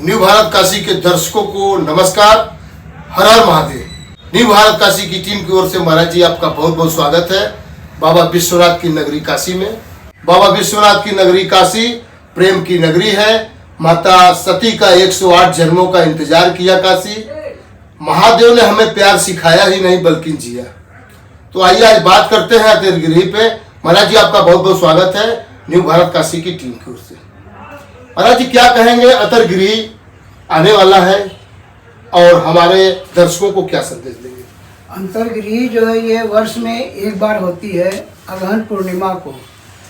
New Bharat Kashi के दर्शकों को नमस्कार। हर हर महादेव। न्यू भारत काशी की टीम की ओर से महाराज जी आपका बहुत बहुत स्वागत है बाबा विश्वनाथ की नगरी काशी में। बाबा विश्वनाथ की नगरी काशी प्रेम की नगरी है। माता सती का 108 जन्मों का इंतजार किया काशी। महादेव ने हमें प्यार सिखाया ही नहीं बल्कि जिया। तो आइए आज बात करते हैं अतिरगिरी पे। महाराज जी आपका बहुत बहुत स्वागत है न्यू भारत काशी की टीम की ओर से। महाराज जी क्या कहेंगे, अतरगिरी आने वाला है और हमारे दर्शकों को क्या संदेश देंगे? अंतरगिरी जो है ये वर्ष में एक बार होती है अगहन पूर्णिमा को।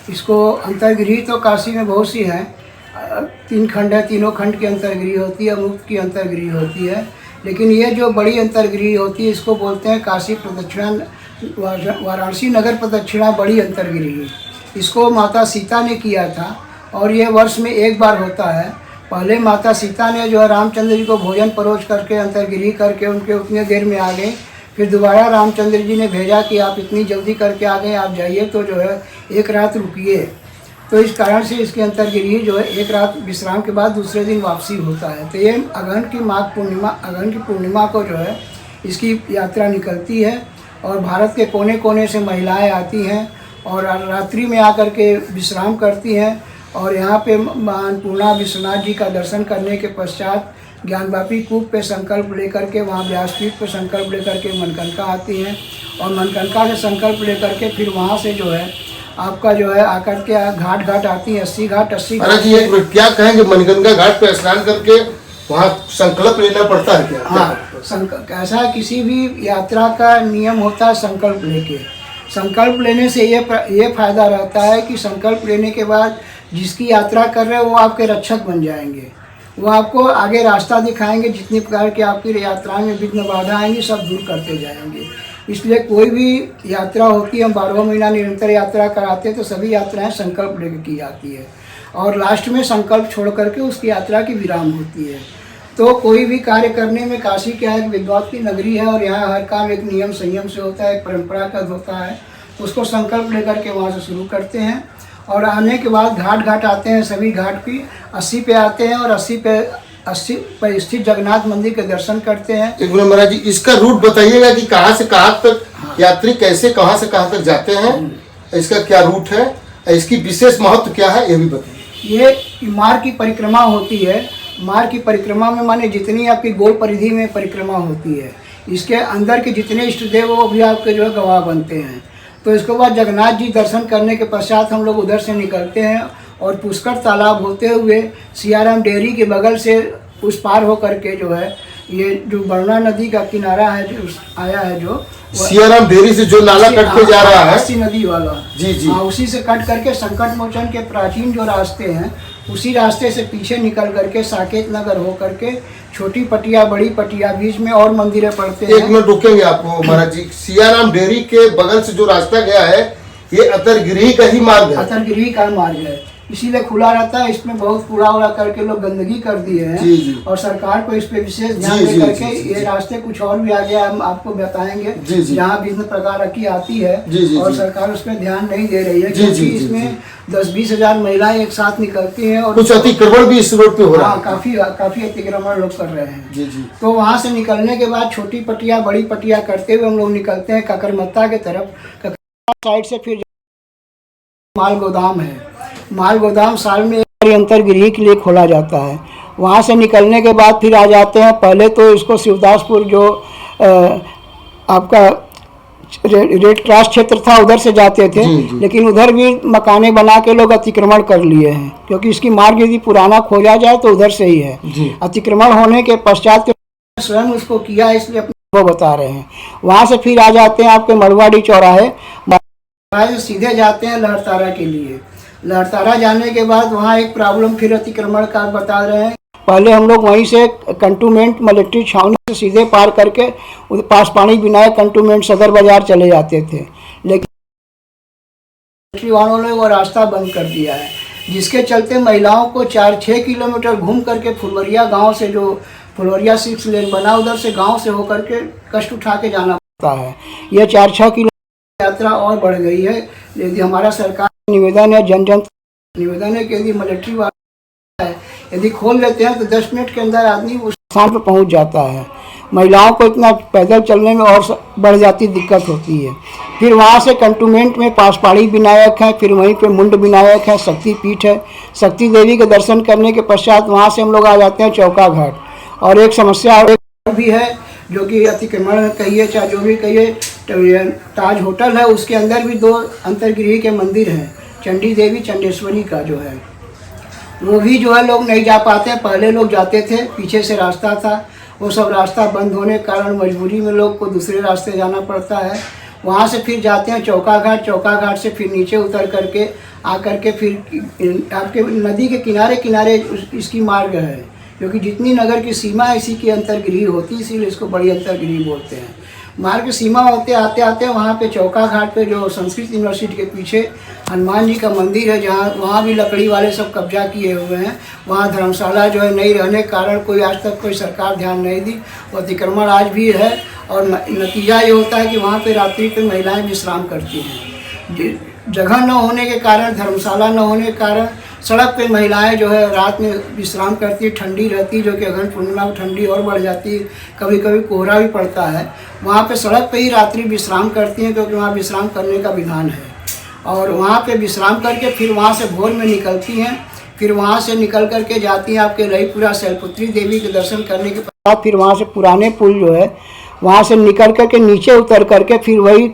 इसको अंतरगिरी तो काशी में बहुत सी हैं, 3 खंड है, तीनों खंड की अंतरगिरी होती है, मुक्त की अंतरगिरी होती है। लेकिन ये जो बड़ी अंतरगिरी होती है इसको बोलते हैं काशी प्रदक्षिणा, वाराणसी नगर प्रदक्षिणा बड़ी अंतरगिरी। इसको माता सीता ने किया था और ये वर्ष में एक बार होता है। पहले माता सीता ने जो है रामचंद्र जी को भोजन परोस करके अंतरगिरी करके उनके उतने देर में आ गए। फिर दोबारा रामचंद्र जी ने भेजा कि आप इतनी जल्दी करके आ गए, आप जाइए तो जो है एक रात रुकिए। तो इस कारण से इसकी अंतरगिरी जो है एक रात विश्राम के बाद दूसरे दिन वापसी होता है। तो ये अगहन की माघ पूर्णिमा, अगहन की पूर्णिमा को जो है इसकी यात्रा निकलती है और भारत के कोने कोने से महिलाएं आती हैं और रात्रि में आकर के विश्राम करती हैं। और यहाँ पे अन्नपूर्णा विश्वनाथ जी का दर्शन करने के पश्चात ज्ञानवापी कूप पे संकल्प लेकर के वहाँ व्यासपीठ पे संकल्प लेकर के मनकनका आती हैं और मनकनका के संकल्प लेकर के फिर वहाँ से जो है आपका जो है आकर के घाट घाट आती है, 80 घाट। क्या कहेंगे, मनकनका घाट पे स्नान करके वहाँ संकल्प लेना पड़ता है क्या? हाँ, ऐसा किसी भी यात्रा का नियम होता है संकल्प लेके। संकल्प लेने से ये फायदा रहता है कि संकल्प लेने के बाद जिसकी यात्रा कर रहे हैं वो आपके रक्षक बन जाएंगे। वो आपको आगे रास्ता दिखाएंगे, जितनी प्रकार की आपकी यात्रा में विघ्न बाधा आएंगी सब दूर करते जाएंगे। इसलिए कोई भी यात्रा होती है, हम 12 महीना निरंतर यात्रा कराते हैं तो सभी यात्राएं संकल्प लेकर की जाती है और लास्ट में संकल्प छोड़ करके उसकी यात्रा की विराम होती है। तो कोई भी कार्य करने में काशी क्या है, एक विद्वान की नगरी है और यहाँ हर काम एक नियम संयम से होता है, एक परंपरागत होता है। तो उसको संकल्प लेकर के वहाँ से शुरू करते हैं और आने के बाद घाट घाट आते हैं। सभी घाट की 80 पे आते हैं और 80 पे स्थित जगन्नाथ मंदिर के दर्शन करते हैं। एक मिनट महाराज जी, इसका रूट बताइएगा कि कहाँ से कहाँ तक यात्री कैसे कहाँ से कहाँ तक जाते हैं, इसका क्या रूट है, इसकी विशेष महत्व क्या है ये भी बताइए। ये मार्ग की परिक्रमा होती है। मार्ग की परिक्रमा में माने जितनी आपकी गोल परिधि में परिक्रमा होती है, इसके अंदर के जितने इष्ट देव वो भी आपके जो है गवाह बनते हैं। तो इसके बाद जगन्नाथ जी दर्शन करने के पश्चात हम लोग उधर से निकलते हैं और पुष्कर तालाब होते हुए सियाराम डेयरी के बगल से उस पार हो करके जो है ये जो बरना नदी का किनारा है जो आया है, जो सियाराम डेयरी से जो नाला कट के जा रहा है, 80 नदी वाला, जी जी, हाँ, उसी से कट करके संकट मोचन के प्राचीन जो रास्ते हैं उसी रास्ते से पीछे निकल करके साकेत नगर हो करके छोटी पटिया बड़ी पटिया बीच में और मंदिरें पड़ते हैं। एक मिनट रुकेंगे आपको महाराज जी। सियाराम डेयरी के बगल से जो रास्ता गया है ये अतरगिरी का ही मार्ग है। अतरगिरी का मार्ग है, इसीलिए खुला रहता है। इसमें बहुत कूड़ा उड़ा करके लोग गंदगी कर दिए हैं। जी जी। और सरकार को इस पे विशेष ध्यान दे करके ये रास्ते कुछ और भी आगे हम आपको बताएंगे जहाँ विभिन्न प्रकार की आती है और सरकार उस पर ध्यान नहीं दे रही है क्योंकि इसमें 10-20 हजार महिलाएं एक साथ निकलती हैं और कुछ अतिक्रमण भी इस रोड पे हो रहा है। काफी अतिक्रमण लोग कर रहे हैं। जी जी। तो वहाँ से निकलने के बाद छोटी पटिया बड़ी पटिया करते हुए हम लोग निकलते हैं ककरमत्ता के तरफ। ककरमत्ता साइड से फिर माल गोदाम है। माल गोदाम साल में एक बार अंतरगिरी के लिए खोला जाता है। वहाँ से निकलने के बाद फिर आ जाते हैं, पहले तो इसको शिवदासपुर जो आपका रेड क्रॉस क्षेत्र था उधर से जाते थे। जी। लेकिन उधर भी मकाने बना के लोग अतिक्रमण कर लिए हैं क्योंकि इसकी मार्ग यदि पुराना खोजा जाए तो उधर से ही है। अतिक्रमण होने के पश्चात स्वयं उसको किया इसलिए अपने वो बता रहे हैं। वहाँ से फिर आ जाते हैं आपके मड़वाड़ी चौराहे से सीधे जाते हैं लहरतारा के लिए। लहरतारा जाने के बाद वहाँ एक प्रॉब्लम फिर अतिक्रमण का बता रहे हैं। पहले हम लोग वहीं से कंटोनमेंट मिलिट्री छावनी से सीधे पार करके पासपानी विनायक कंटोनमेंट सदर बाजार चले जाते थे, लेकिन मिलिट्री वालों ने वो रास्ता बंद कर दिया है जिसके चलते महिलाओं को 4-6 किलोमीटर घूम करके फुलवरिया गांव से जो फुलवरिया 6 लेन बना उधर से गांव से होकर के कष्ट उठा के जाना पड़ता है। यह 4-6 किलोमीटर यात्रा और बढ़ गई है। यदि हमारा सरकार निवेदन है, जन निवेदन है कि यदि मिलिट्री है, यदि खोल लेते हैं तो 10 मिनट के अंदर आदमी उस स्थान पर पहुंच जाता है। महिलाओं को इतना पैदल चलने में और बढ़ जाती दिक्कत होती है। फिर वहाँ से कंटोनमेंट में पासपाड़ी विनायक है, फिर वहीं पे मुंड विनायक है, शक्ति पीठ है। शक्ति देवी के दर्शन करने के पश्चात वहाँ से हम लोग आ जाते हैं चौका घाट। और एक समस्या भी है जो कि अतिक्रमण कहिए चाहे जो भी कहिए, ताज होटल है, उसके अंदर भी 2 अंतर्गृह के मंदिर हैं, चंडी देवी चंडेश्वरी का जो है, वो भी जो है लोग नहीं जा पाते हैं। पहले लोग जाते थे, पीछे से रास्ता था, वो सब रास्ता बंद होने के कारण मजबूरी में लोग को दूसरे रास्ते जाना पड़ता है। वहाँ से फिर जाते हैं चौका घाट, चौका घाट से फिर नीचे उतर करके आकर के फिर आपके नदी के किनारे किनारे इसकी मार्ग है, क्योंकि जितनी नगर की सीमा है इसी की अंतर्गृह होती है, इसीलिए इसको बड़ी अंतर्गृह बोलते हैं। मार्ग सीमा होते आते आते वहाँ पे चौका घाट पे जो संस्कृत यूनिवर्सिटी के पीछे हनुमान जी का मंदिर है, जहाँ वहाँ भी लकड़ी वाले सब कब्जा किए हुए हैं। वहाँ धर्मशाला जो है नहीं रहने के कारण कोई आज तक कोई सरकार ध्यान नहीं दी, वो अतिक्रमण आज भी है। और नतीजा ये होता है कि वहाँ पे रात्रि पे महिलाएं विश्राम करती हैं। जगह न होने के कारण, धर्मशाला न होने के कारण सड़क पे महिलाएं जो है रात में विश्राम करती, ठंडी रहती, जो कि अगहन पूर्णिमा में ठंडी और बढ़ जाती, कभी कभी कोहरा भी पड़ता है। वहाँ पे सड़क पे ही रात्रि विश्राम करती हैं, क्योंकि वहाँ विश्राम करने का विधान है। और वहाँ पे विश्राम करके फिर वहाँ से भोर में निकलती हैं, फिर वहाँ से निकल करके जाती हैं आपके रहीपुरा शैलपुत्री देवी के दर्शन करने के बाद फिर वहाँ से पुराने पुल जो है वहाँ से निकल करके नीचे उतर करके फिर वही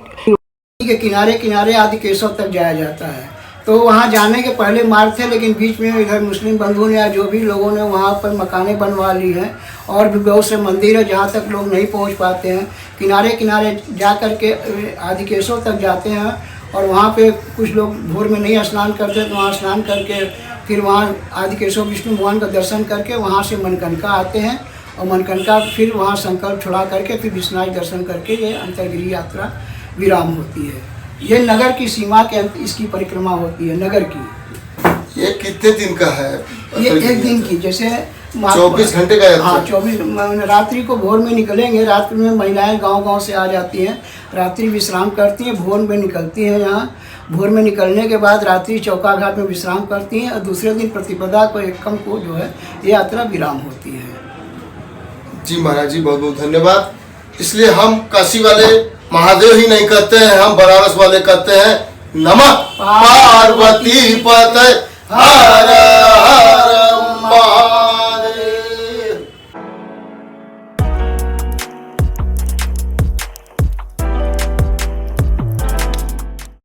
के किनारे किनारे आदि केशव तक जाया जाता है। तो वहाँ जाने के पहले मार्ग थे, लेकिन बीच में इधर मुस्लिम बंधुओं ने या जो भी लोगों ने वहाँ पर मकानें बनवा ली हैं, और भी बहुत से मंदिर है जहाँ तक लोग नहीं पहुँच पाते हैं। किनारे किनारे जा कर के आदि केशव तक जाते हैं, और वहाँ पे कुछ लोग भोर में नहीं स्नान करते तो वहाँ स्नान करके फिर वहाँ आदि केशव विष्णु भगवान का दर्शन करके वहाँ से मनकनका आते हैं, और मनकनका फिर वहाँ संकल्प छुड़ा करके फिर विश्वनाथ दर्शन करके ये अंतर्गृह यात्रा विराम होती है। ये नगर की सीमा के अंत इसकी परिक्रमा होती है नगर की। ये कितने दिन का है? ये 1 दिन की, जैसे 24 घंटे का है। हाँ, 24 रात्रि को भोर में निकलेंगे। रात्रि में महिलाएं गांव-गांव से आ जाती हैं, रात्रि विश्राम करती हैं, भोर में निकलती हैं। यहाँ भोर में निकलने के बाद रात्रि चौका घाट में विश्राम करती हैं, और दूसरे दिन प्रतिपदा को एकम को जो है ये यात्रा विराम होती है। जी महाराज जी, बहुत बहुत धन्यवाद। इसलिए हम काशी वाले महादेव ही नहीं कहते हैं, हम बनारस वाले कहते हैं नमः पार्वती पतये हर